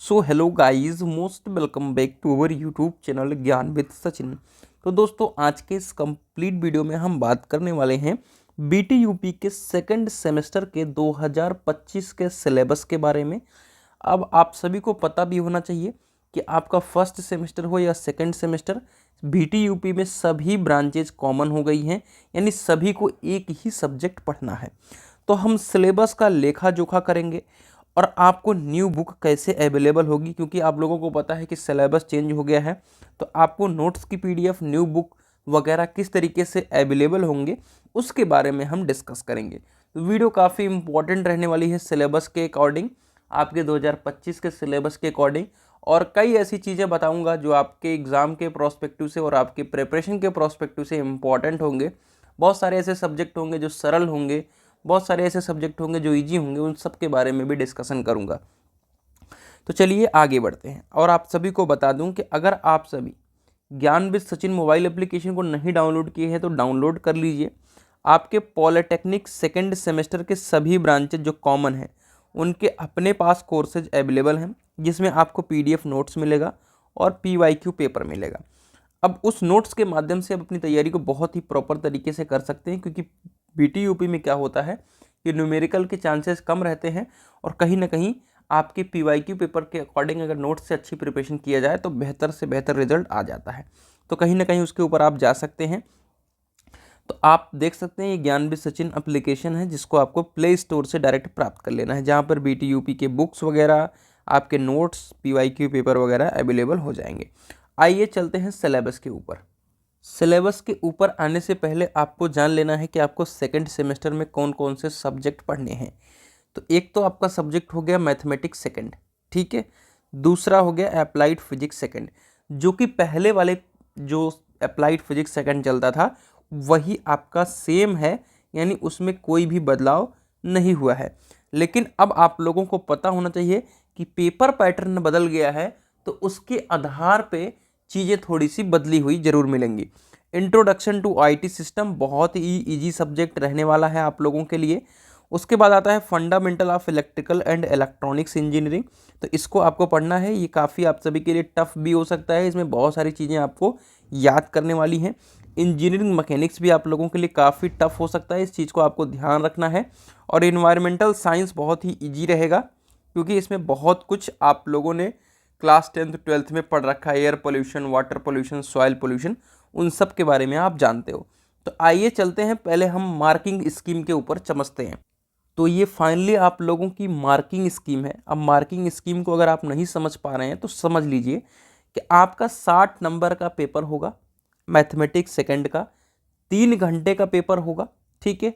So hello guys, most welcome back to our YouTube channel Gyan with Sachin. तो दोस्तों, आज के इस कंप्लीट वीडियो में हम बात करने वाले हैं बीटी यूपी के सेकंड सेमेस्टर के 2025 के सिलेबस के बारे में। अब आप सभी को पता भी होना चाहिए कि आपका फर्स्ट सेमेस्टर हो या सेकंड सेमेस्टर, बीटी यूपी में सभी ब्रांचेज कॉमन हो गई हैं, यानी सभी को एक ही सब्जेक्ट पढ़ना है। तो हम सिलेबस का लेखा जोखा करेंगे और आपको न्यू बुक कैसे अवेलेबल होगी, क्योंकि आप लोगों को पता है कि सिलेबस चेंज हो गया है। तो आपको नोट्स की पीडीएफ, न्यू बुक वगैरह किस तरीके से अवेलेबल होंगे उसके बारे में हम डिस्कस करेंगे। तो वीडियो काफ़ी इंपॉर्टेंट रहने वाली है सिलेबस के अकॉर्डिंग, आपके 2025 के सिलेबस के अकॉर्डिंग। और कई ऐसी चीज़ें बताऊंगा जो आपके एग्ज़ाम के प्रोस्पेक्टिव से और आपके प्रिपरेशन के प्रोस्पेक्टिव से इम्पॉर्टेंट होंगे। बहुत सारे ऐसे सब्जेक्ट होंगे जो सरल होंगे, बहुत सारे ऐसे सब्जेक्ट होंगे जो इजी होंगे, उन सब के बारे में भी डिस्कशन करूंगा। तो चलिए आगे बढ़ते हैं। और आप सभी को बता दूं कि अगर आप सभी ज्ञान विद सचिन मोबाइल एप्लीकेशन को नहीं डाउनलोड किए हैं तो डाउनलोड कर लीजिए। आपके पॉलिटेक्निक सेकेंड सेमेस्टर के सभी ब्रांचेज जो कॉमन हैं उनके अपने पास कोर्सेज अवेलेबल हैं, जिसमें आपको पीडीएफ नोट्स मिलेगा और पीवाईक्यू पेपर मिलेगा। अब उस नोट्स के माध्यम से आप अपनी तैयारी को बहुत ही प्रॉपर तरीके से कर सकते हैं, क्योंकि बीटी यूपी में क्या होता है कि न्यूमेरिकल के चांसेस कम रहते हैं और कहीं ना कहीं आपके पीवाईक्यू पेपर के अकॉर्डिंग अगर नोट्स से अच्छी प्रिपरेशन किया जाए तो बेहतर से बेहतर रिजल्ट आ जाता है। तो कहीं ना कहीं उसके ऊपर आप जा सकते हैं। तो आप देख सकते हैं ये ज्ञान विद सचिन एप्लीकेशन है, जिसको आपको प्ले स्टोर से डायरेक्ट प्राप्त कर लेना है, जहाँ पर बीटी यूपी के बुक्स वगैरह, आपके नोट्स, पीवाईक्यू पेपर वगैरह अवेलेबल हो जाएंगे। आइए चलते हैं सिलेबस के ऊपर। सिलेबस के ऊपर आने से पहले आपको जान लेना है कि आपको सेकंड सेमेस्टर में कौन कौन से सब्जेक्ट पढ़ने हैं। तो एक तो आपका सब्जेक्ट हो गया मैथमेटिक्स सेकंड, ठीक है। दूसरा हो गया अप्लाइड फिजिक्स सेकंड, जो कि पहले वाले जो अप्लाइड फिजिक्स सेकंड चलता था वही आपका सेम है, यानी उसमें कोई भी बदलाव नहीं हुआ है। लेकिन अब आप लोगों को पता होना चाहिए कि पेपर पैटर्न बदल गया है, तो उसके आधार पे चीज़ें थोड़ी सी बदली हुई जरूर मिलेंगी। इंट्रोडक्शन टू आईटी सिस्टम बहुत ही इजी सब्जेक्ट रहने वाला है आप लोगों के लिए। उसके बाद आता है fundamental of electrical and electronics engineering. तो इसको आपको पढ़ना है, ये काफ़ी आप सभी के लिए टफ भी हो सकता है, इसमें बहुत सारी चीज़ें आपको याद करने वाली हैं। इंजीनियरिंग मैकेनिक्स भी आप लोगों के लिए काफ़ी टफ हो सकता है, इस चीज़ को आपको ध्यान रखना है। और इन्वायरमेंटल साइंस बहुत ही ईजी रहेगा, क्योंकि इसमें बहुत कुछ आप लोगों ने क्लास 10th 12th में पढ़ रखा है। Air pollution, water pollution, soil pollution, उन सब के बारे में आप जानते हो। तो आइए चलते हैं, पहले हम मार्किंग स्कीम के ऊपर समझते हैं। तो ये फाइनली आप लोगों की मार्किंग स्कीम है। अब मार्किंग स्कीम को अगर आप नहीं समझ पा रहे हैं तो समझ लीजिए कि आपका 60 नंबर का पेपर होगा मैथमेटिक्स सेकंड का, 3 घंटे का पेपर होगा, ठीक है।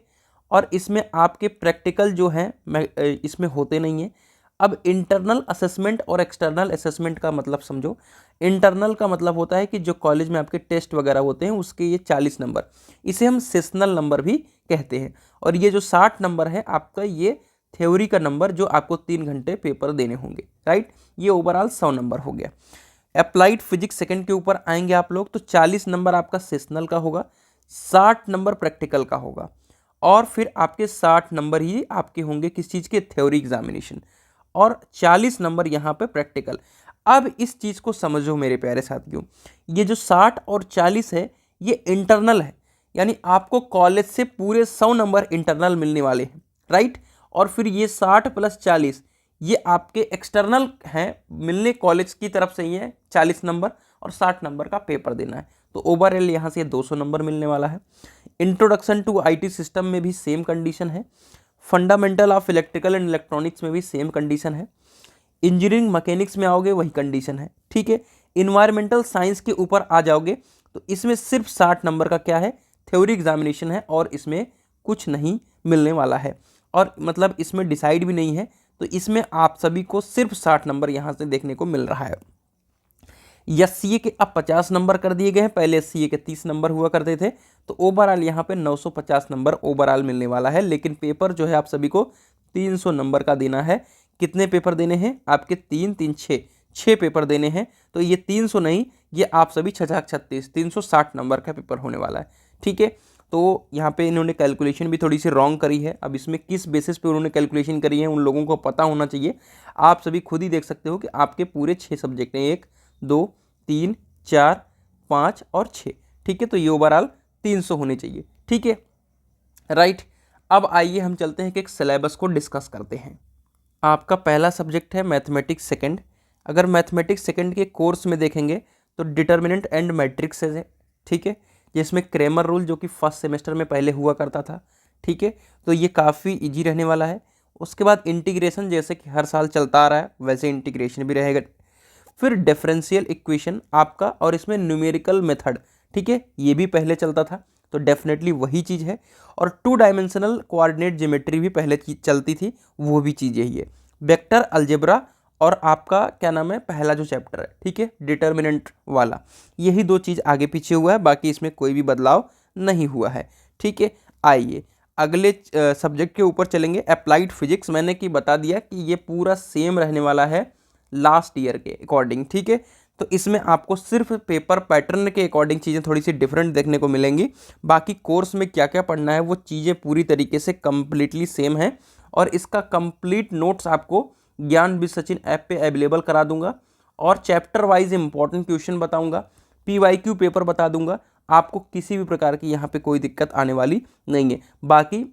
और इसमें आपके प्रैक्टिकल जो हैं इसमें होते नहीं हैं। अब इंटरनल असेसमेंट और एक्सटर्नल असेसमेंट का मतलब समझो। इंटरनल का मतलब होता है कि जो कॉलेज में आपके टेस्ट वगैरह होते हैं उसके ये 40 नंबर, इसे हम सेशनल नंबर भी कहते हैं। और ये जो 60 नंबर है आपका, ये थ्योरी का नंबर जो आपको 3 घंटे पेपर देने होंगे, राइट। ये ओवरऑल 100 नंबर हो गया। अप्लाइड फिजिक्स सेकंड के ऊपर आएंगे आप लोग, तो 40 नंबर आपका सेशनल का होगा, 60 नंबर प्रैक्टिकल का होगा, और फिर आपके 60 नंबर ही आपके होंगे किस चीज़ के, थ्योरी एग्जामिनेशन, और 40 नंबर यहाँ पे प्रैक्टिकल। अब इस चीज़ को समझो मेरे प्यारे साथियों, ये जो 60 और 40 है ये इंटरनल है, यानी आपको कॉलेज से पूरे 100 नंबर इंटरनल मिलने वाले हैं, राइट। और फिर ये 60 + 40 ये आपके एक्सटर्नल हैं, मिलने कॉलेज की तरफ से ही है 40 नंबर, और 60 नंबर का पेपर देना है। तो ओवरऑल यहाँ से 200 नंबर मिलने वाला है। इंट्रोडक्शन टू आईटी सिस्टम में भी सेम कंडीशन है। Fundamental of electrical and electronics में भी सेम कंडीशन है। इंजीनियरिंग मैकेनिक्स में आओगे वही कंडीशन है, ठीक है। इन्वायरमेंटल साइंस के ऊपर आ जाओगे तो इसमें सिर्फ 60 नंबर का क्या है, थ्योरी एग्जामिनेशन है, और इसमें कुछ नहीं मिलने वाला है, और मतलब इसमें डिसाइड भी नहीं है। तो इसमें आप सभी को सिर्फ 60 नंबर यहाँ से देखने को मिल रहा है। एससीए के अब 50 नंबर कर दिए गए हैं, पहले एससीए के 30 नंबर हुआ करते थे। तो ओवरऑल यहाँ पे 950 नंबर ओवरऑल मिलने वाला है। लेकिन पेपर जो है आप सभी को 300 नंबर का देना है। कितने पेपर देने हैं आपके, 3 3 6 पेपर देने हैं। तो ये 300 नहीं, ये आप सभी 6 36 360 नंबर का पेपर होने वाला है, ठीक है। तो यहाँ पे इन्होंने कैलकुलेशन भी थोड़ी सी रॉन्ग करी है। अब इसमें किस बेसिस पे उन्होंने कैलकुलेशन करी है उन लोगों को पता होना चाहिए। आप सभी खुद ही देख सकते हो कि आपके पूरे 6 सब्जेक्ट हैं, 1 2 3 4 5 और 6, ठीक है। तो ये ओवरऑल 300 होने चाहिए, ठीक है, राइट। अब आइए हम चलते हैं कि एक सिलेबस को डिस्कस करते हैं। आपका पहला सब्जेक्ट है मैथमेटिक्स सेकंड। अगर मैथमेटिक्स सेकंड के कोर्स में देखेंगे तो डिटर्मिनेंट एंड मैट्रिक्स है, ठीक है, जिसमें क्रेमर रूल जो कि फर्स्ट सेमेस्टर में पहले हुआ करता था, ठीक है। तो ये काफ़ी इजी रहने वाला है। उसके बाद इंटीग्रेशन, जैसे कि हर साल चलता आ रहा है वैसे इंटीग्रेशन भी रहेगा। फिर डिफरेंशियल इक्वेशन आपका, और इसमें न्यूमेरिकल मेथड, ठीक है, ये भी पहले चलता था तो डेफिनेटली वही चीज़ है। और 2 डायमेंशनल कोऑर्डिनेट ज्योमेट्री भी पहले चलती थी, वो भी चीज़ यही है। वेक्टर अलजेब्रा और आपका क्या नाम है पहला जो चैप्टर है, ठीक है, डिटर्मिनेंट वाला, यही 2 चीज़ आगे पीछे हुआ है, बाकी इसमें कोई भी बदलाव नहीं हुआ है, ठीक है। आइए अगले सब्जेक्ट के ऊपर चलेंगे, अप्लाइड फिजिक्स। मैंने कि बता दिया कि ये पूरा सेम रहने वाला है लास्ट ईयर के अकॉर्डिंग, ठीक है। तो इसमें आपको सिर्फ पेपर पैटर्न के अकॉर्डिंग चीज़ें थोड़ी सी डिफरेंट देखने को मिलेंगी, बाकी कोर्स में क्या क्या पढ़ना है वो चीज़ें पूरी तरीके से कंप्लीटली सेम है। और इसका कंप्लीट नोट्स आपको ज्ञान विद सचिन ऐप पे अवेलेबल करा दूंगा, और चैप्टर वाइज इंपॉर्टेंट क्वेश्चन बताऊंगा, PYQ पेपर बता दूंगा। आपको किसी भी प्रकार की यहाँ पे कोई दिक्कत आने वाली नहीं है। बाकी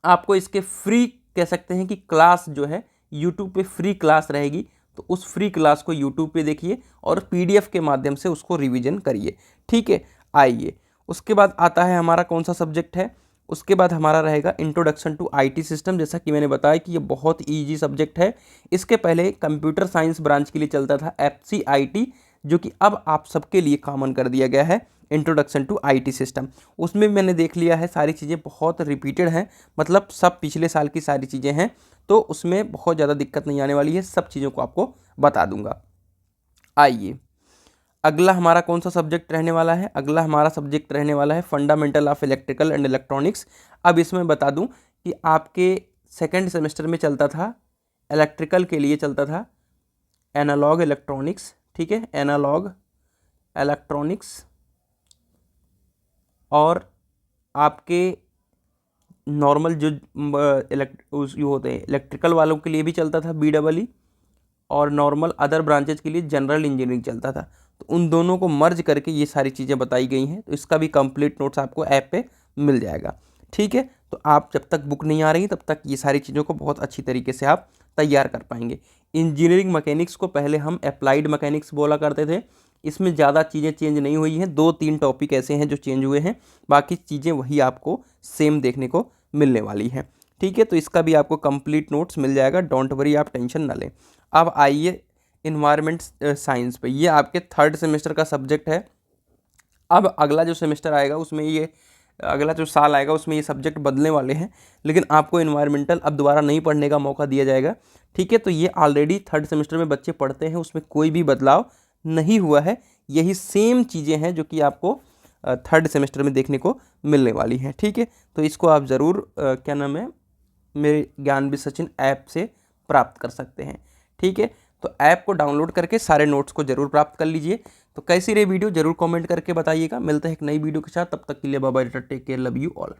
आपको इसके फ्री कह सकते हैं कि क्लास जो है यूट्यूब पे फ्री क्लास रहेगी, तो उस फ्री क्लास को यूट्यूब पे देखिए और PDF के माध्यम से उसको रिवीजन करिए, ठीक है। आइए उसके बाद आता है हमारा कौन सा सब्जेक्ट है, उसके बाद हमारा रहेगा इंट्रोडक्शन टू IT सिस्टम। जैसा कि मैंने बताया कि ये बहुत ईजी सब्जेक्ट है। इसके पहले कंप्यूटर साइंस ब्रांच के लिए चलता था FCIT, जो कि अब आप सबके लिए कॉमन कर दिया गया है इंट्रोडक्शन टू IT सिस्टम। उसमें मैंने देख लिया है सारी चीज़ें बहुत रिपीटेड हैं, मतलब सब पिछले साल की सारी चीज़ें हैं, तो उसमें बहुत ज़्यादा दिक्कत नहीं आने वाली है, सब चीज़ों को आपको बता दूंगा। आइए अगला हमारा कौन सा सब्जेक्ट रहने वाला है, अगला हमारा सब्जेक्ट रहने वाला है fundamental of electrical and electronics. अब इसमें बता दूं कि आपके सेकेंड सेमेस्टर में चलता था, इलेक्ट्रिकल के लिए चलता था एनालॉग इलेक्ट्रॉनिक्स, ठीक है, एनालॉग इलेक्ट्रॉनिक्स। और आपके नॉर्मल जो ये होते हैं इलेक्ट्रिकल वालों के लिए भी चलता था BEE, और नॉर्मल अदर ब्रांचेज के लिए जनरल इंजीनियरिंग चलता था। तो उन दोनों को मर्ज करके ये सारी चीज़ें बताई गई हैं, तो इसका भी कंप्लीट नोट्स आपको ऐप पे मिल जाएगा, ठीक है। तो आप जब तक बुक नहीं आ रही तब तक ये सारी चीज़ों को बहुत अच्छी तरीके से आप तैयार कर पाएंगे। इंजीनियरिंग मैकेनिक्स को पहले हम अप्लाइड मैकेनिक्स बोला करते थे, इसमें ज़्यादा चीज़ें चेंज नहीं हुई हैं, 2-3 टॉपिक ऐसे हैं जो चेंज हुए हैं, बाकी चीज़ें वही आपको सेम देखने को मिलने वाली हैं, ठीक है। तो इसका भी आपको कंप्लीट नोट्स मिल जाएगा, डोंट वरी, आप टेंशन ना लें। अब आइए इन्वायरमेंट साइंस पे, ये आपके 3rd सेमेस्टर का सब्जेक्ट है। अब अगला जो सेमेस्टर आएगा उसमें ये अगला जो साल आएगा उसमें ये सब्जेक्ट बदलने वाले हैं, लेकिन आपको इन्वायरमेंटल अब दोबारा नहीं पढ़ने का मौका दिया जाएगा, ठीक है। तो ये ऑलरेडी 3rd सेमेस्टर में बच्चे पढ़ते हैं, उसमें कोई भी बदलाव नहीं हुआ है, यही सेम चीज़ें हैं जो कि आपको 3rd सेमेस्टर में देखने को मिलने वाली हैं, ठीक है। तो इसको आप ज़रूर क्या नाम है मेरे ज्ञान विद सचिन ऐप से प्राप्त कर सकते हैं, ठीक है। तो ऐप को डाउनलोड करके सारे नोट्स को जरूर प्राप्त कर लीजिए। तो कैसी रही वीडियो जरूर कमेंट करके बताइएगा। मिलते हैं एक नई वीडियो के साथ, तब तक के लिए bye bye, take care, love you all.